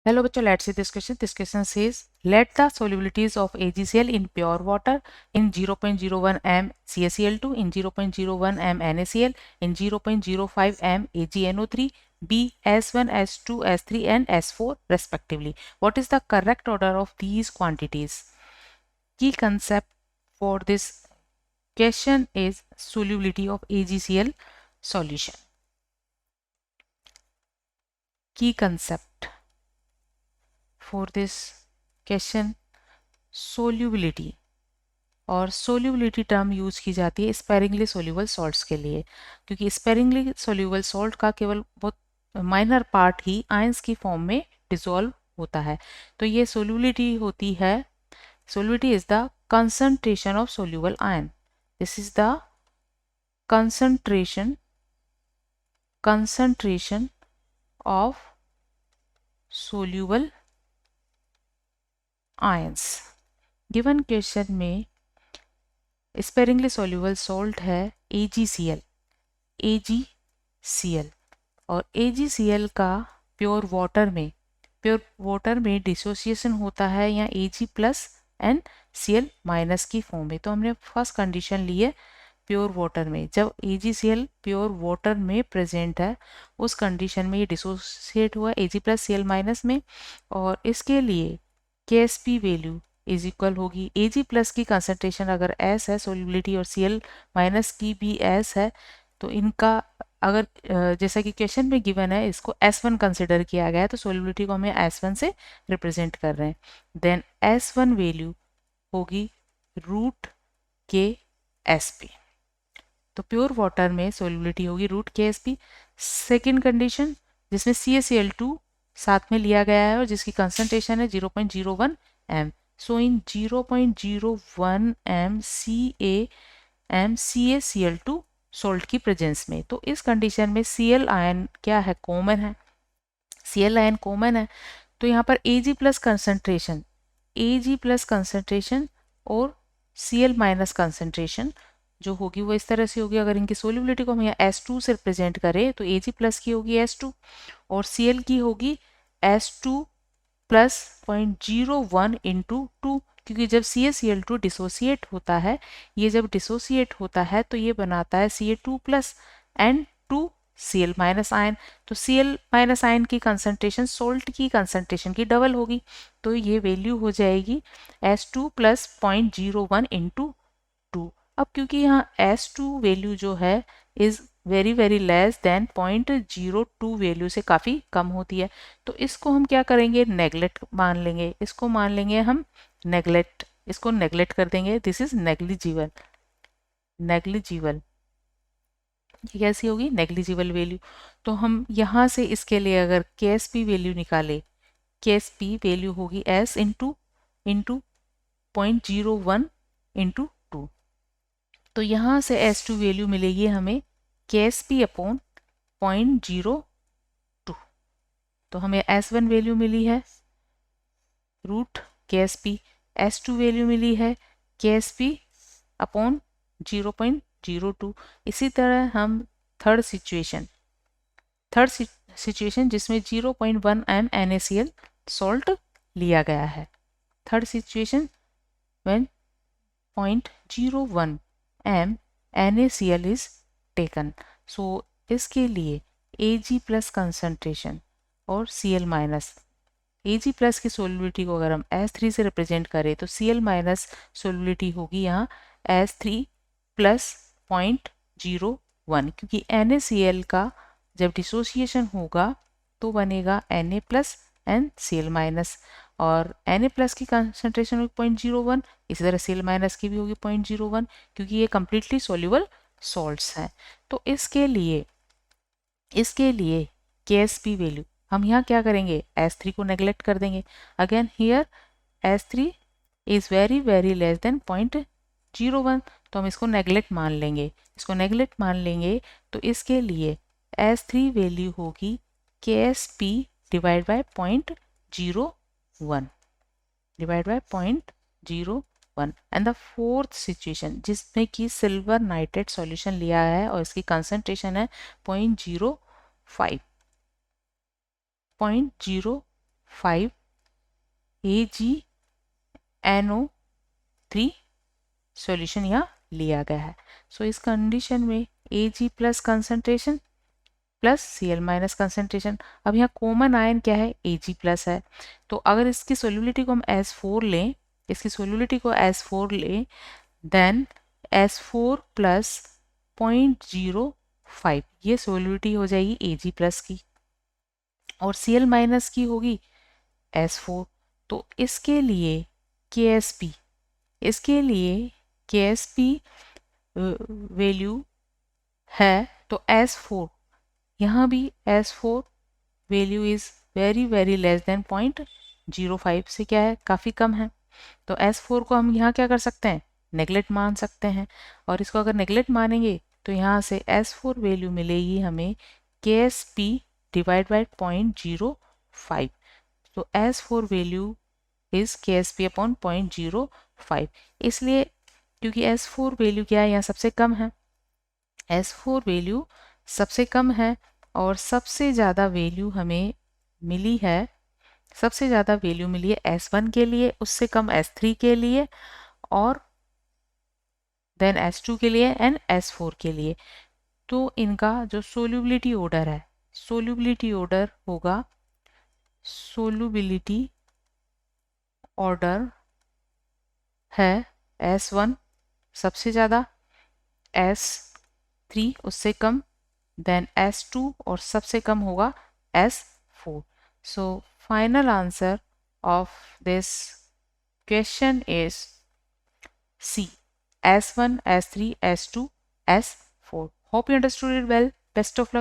Hello bachcho, let's see this question. This question says let the solubilities of AgCl in pure water in 0.01 m CaCl2, in 0.01 m NaCl, in 0.05 m AgNO3 be S1, S2, S3 and S4 respectively. What is the correct order of these quantities? Key concept for this question is solubility of AgCl solution. Key concept for this question solubility और solubility term use की जाती है sparingly soluble salts के लिए, क्योंकि sparingly soluble salt का केवल बहुत माइनर पार्ट ही आयंस की फॉर्म में डिसॉल्व होता है। तो ये सोल्यूबिलिटी होती है, solubility is the concentration of soluble ion. This is the concentration of soluble ions। Given question में स्पेरिंगली सोल्यूबल सॉल्ट है AgCl और AgCl का प्योर वाटर में डिसोसिएशन होता है या Ag plus and Cl minus की फॉर्म में। तो हमने फर्स्ट कंडीशन ली है प्योर वाटर में, जब AgCl प्योर वाटर में प्रेजेंट है उस कंडीशन में ये डिसोसिएट हुआ Ag प्लस Cl माइनस में, और इसके लिए Ksp वैल्यू इज इक्वल होगी Ag प्लस की कंसंट्रेशन अगर S है सोल्युबिलिटी और Cl माइनस की भी S है, तो इनका अगर जैसा कि क्वेश्चन में गिवन है इसको S1 कंसिडर किया गया है तो सोल्युबिलिटी को हमें S1 से रिप्रेजेंट कर रहे हैं। देन S1 वैल्यू होगी रूट के SP, तो प्योर वाटर में सोल्युबिलिटी होगी रूट के SP। सेकेंड कंडीशन जिसमें CaCl2 साथ में लिया गया है और जिसकी कंसंट्रेशन है 0.01 m, सो इन 0.01 m CaCl2 सॉल्ट की प्रेजेंस में, तो इस कंडीशन में Cl आयन क्या है, कॉमन है, Cl आयन कॉमन है, तो यहाँ पर Ag प्लस कंसंट्रेशन और Cl माइनस कंसंट्रेशन जो होगी वो इस तरह से होगी। अगर इनकी सोल्युबिलिटी को हम यहाँ S2 से रिप्रेजेंट करें तो Ag प्लस की होगी S2 और Cl की होगी S2 प्लस 0.01 इंटू 2, क्योंकि जब CaCl2 डिसोसिएट होता है, ये जब डिसोसिएट होता है तो ये बनाता है Ca2 plus and 2 Cl minus ion, तो Cl माइनस आयन की कंसंट्रेशन सोल्ट की कंसंट्रेशन की डबल होगी, तो ये वैल्यू हो जाएगी S2 प्लस 0.01 इंटू 2। अब क्योंकि यहाँ S2 वैल्यू जो है is very less than 0.02 value से काफ़ी कम होती है, तो इसको हम क्या करेंगे, नेगलेक्ट मान लेंगे, इसको मान लेंगे हम नेगलेक्ट, इसको नेगलेक्ट कर देंगे, दिस इज नेग्लिजिबल। ये कैसी होगी, नेग्लिजिबल वैल्यू। तो हम यहाँ से इसके लिए अगर KSP वैल्यू निकाले, KSP वैल्यू होगी S इंटू 0.01 इंटू 2, तो यहाँ से S2 वैल्यू मिलेगी हमें KSP अपॉन 0.02, तो हमें S1 वैल्यू मिली है रूट KSP, S2 वैल्यू मिली है KSP अपॉन 0.02। इसी तरह हम थर्ड सिचुएशन जिसमें 0.1 m NaCl सॉल्ट लिया गया है, third situation when 0.01 m NaCl is taken, सो इसके लिए Ag प्लस कंसंट्रेशन और Cl माइनस, Ag प्लस की सोल्युबिलिटी को अगर हम S3 से रिप्रेजेंट करें तो Cl माइनस सोल्युबिलिटी होगी यहाँ S3 प्लस 0.01, क्योंकि NaCl का जब डिसोसिएशन होगा तो बनेगा Na plus and Cl minus, और Na प्लस की कंसंट्रेशन होगी 0.01, इसी तरह Cl माइनस की भी होगी 0.01, क्योंकि ये कम्प्लीटली सोल्यूबल सॉल्ट्स हैं। तो इसके लिए KSP वैल्यू हम यहाँ क्या करेंगे, S3 को नेगलेक्ट कर देंगे। Again here S3 is very less than 0.01, तो हम इसको नेगलेक्ट मान लेंगे, तो इसके लिए S3 वैल्यू होगी KSP divide by 0.01 and the fourth situation जिसमें कि सिल्वर नाइट्रेट सॉल्यूशन लिया है और इसकी कंसंट्रेशन है 0.05 5 AgNO3 सॉल्यूशन यहाँ लिया गया है। सो इस कंडीशन में Ag plus concentration plus Cl minus concentration. अब यहाँ कॉमन आयन क्या है, Ag प्लस है। तो अगर इसकी सोल्यूबिलिटी को हम S4 लें, इसकी सोल्यूबिलिटी को S4 लें, देन S4 प्लस 0.05 ये सोल्यूबिलिटी हो जाएगी Ag प्लस की, और Cl माइनस की होगी S4। तो इसके लिए KSP, इसके लिए KSP वैल्यू है तो S4, यहाँ भी S4 value is very less than 0.05 से क्या है, काफ़ी कम है। तो S4 को हम यहाँ क्या कर सकते हैं, नेगलेक्ट मान सकते हैं, और इसको अगर नेगलेक्ट मानेंगे तो यहाँ से S4 वैल्यू मिलेगी हमें KSP डिवाइड बाय 0.05। तो S4 value is KSP upon 0.05, इसलिए क्योंकि S4 वैल्यू क्या है, यहाँ सबसे कम है, S4 वैल्यू सबसे कम है, और सबसे ज़्यादा वैल्यू हमें मिली है, सबसे ज़्यादा वैल्यू मिली है S1 के लिए, उससे कम S3 के लिए, और देन S2 के लिए एंड S4 के लिए। तो इनका जो सोल्यूबिलिटी ऑर्डर है, सोल्यूबिलिटी ऑर्डर होगा, सोल्यूबिलिटी ऑर्डर है S1 सबसे ज़्यादा, S3 उससे कम, देन S2 और सबसे कम होगा S4। So final answer of this question is C, S1, S3, S2, S4. Hope you understood it well. Best of luck.